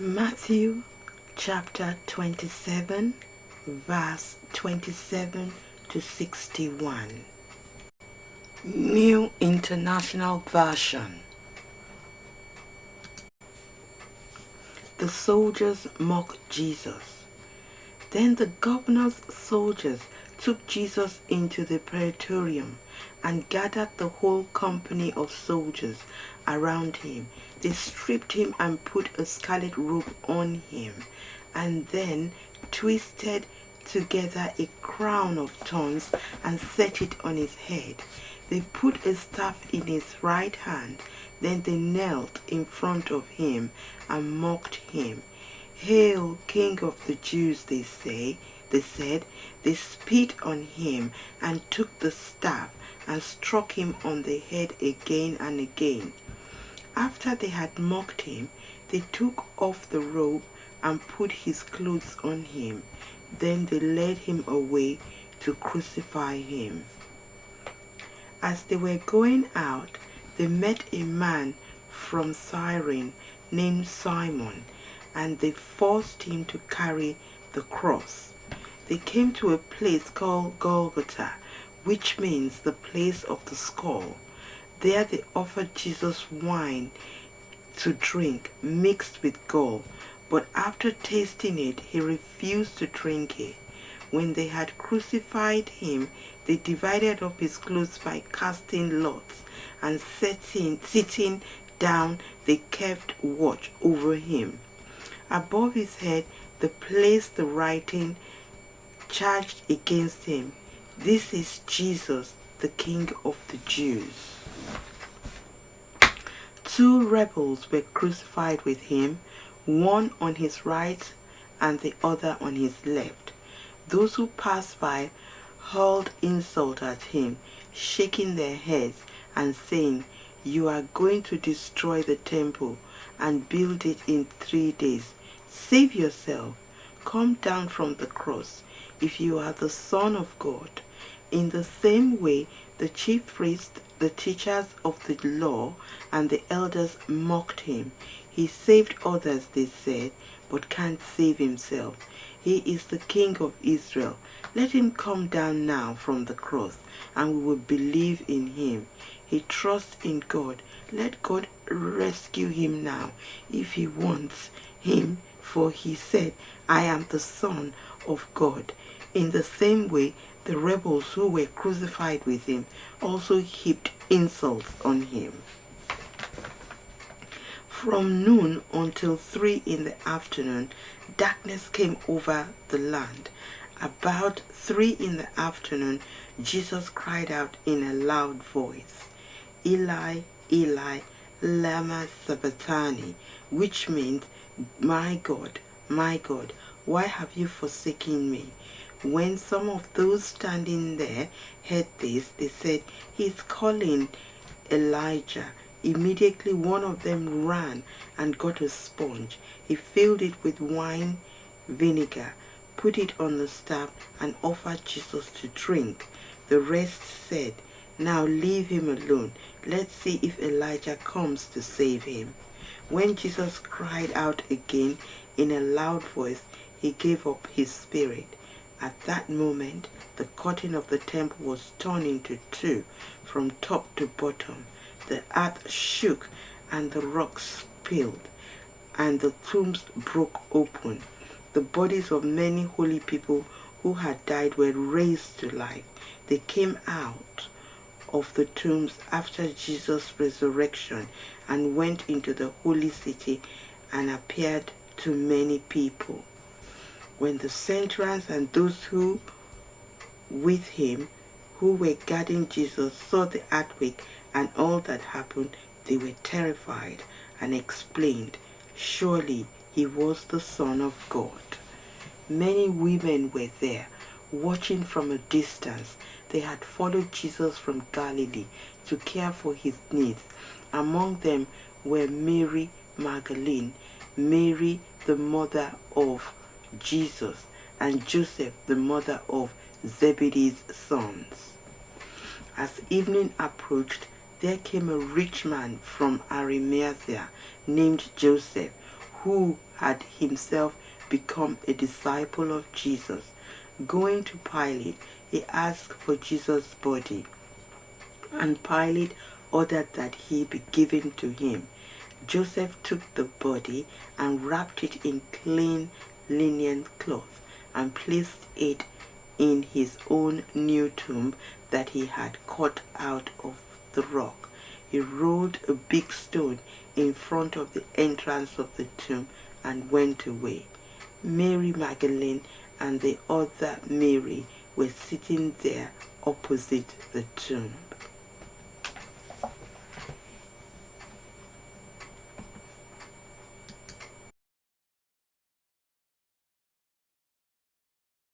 Matthew chapter 27, verse 27 to 61. New International Version. The soldiers mock Jesus. Then the governor's soldiers took Jesus into the praetorium and gathered the whole company of soldiers around him. They stripped him and put a scarlet robe on him, and then twisted together a crown of thorns and set it on his head. They put a staff in his right hand. Then they knelt in front of him and mocked him. "Hail, King of the Jews," they said. They spit on him and took the staff and struck him on the head again and again. After they had mocked him, they took off the robe and put his clothes on him. Then they led him away to crucify him. As they were going out, they met a man from Cyrene named Simon, and they forced him to carry the cross. They came to a place called Golgotha, which means the place of the skull. There they offered Jesus wine to drink mixed with gall, but after tasting it, he refused to drink it. When they had crucified him, they divided up his clothes by casting lots, and sitting down, they kept watch over him. Above his head they placed the writing charged against him: "This is Jesus, the King of the Jews." Two rebels were crucified with him, one on his right and the other on his left. Those who passed by hurled insult at him, shaking their heads and saying, "You are going to destroy the temple and build it in 3 days. Save yourself. Come down from the cross if you are the Son of God." In the same way, the chief priests, the teachers of the law, and the elders mocked him. "He saved others," they said, "but can't save himself. He is the King of Israel. Let him come down now from the cross, and we will believe in him. He trusts in God. Let God rescue him now if he wants him, for he said, 'I am the Son of God.'" In the same way, the rebels who were crucified with him also heaped insults on him. From noon until 3 in the afternoon, darkness came over the land. About 3 in the afternoon, Jesus cried out in a loud voice, "Eli, Eli, lama sabachthani," which means, my God, why have you forsaken me?" When some of those standing there heard this, they said, "He is calling Elijah." Immediately one of them ran and got a sponge. He filled it with wine vinegar, put it on the staff, and offered Jesus to drink. The rest said, "Now leave him alone. Let's see if Elijah comes to save him." When Jesus cried out again in a loud voice, he gave up his spirit. At that moment, the curtain of the temple was torn into two from top to bottom. The earth shook and the rocks spilled, and the tombs broke open. The bodies of many holy people who had died were raised to life. They came out of the tombs after Jesus' resurrection and went into the holy city and appeared to many people. When the centurions and those who with him who were guarding Jesus saw the earthquake and all that happened, they were terrified and exclaimed, "Surely he was the Son of God." Many women were there, watching from a distance. They had followed Jesus from Galilee to care for his needs. Among them were Mary Magdalene, Mary the mother of Jesus, and Joseph, the mother of Zebedee's sons. As evening approached, there came a rich man from Arimathea named Joseph, who had himself become a disciple of Jesus. Going to Pilate, he asked for Jesus' body, and Pilate ordered that he be given to him. Joseph took the body and wrapped it in clean linen cloth and placed it in his own new tomb that he had cut out of the rock. He rolled a big stone in front of the entrance of the tomb and went away. Mary Magdalene and the other Mary were sitting there opposite the tomb.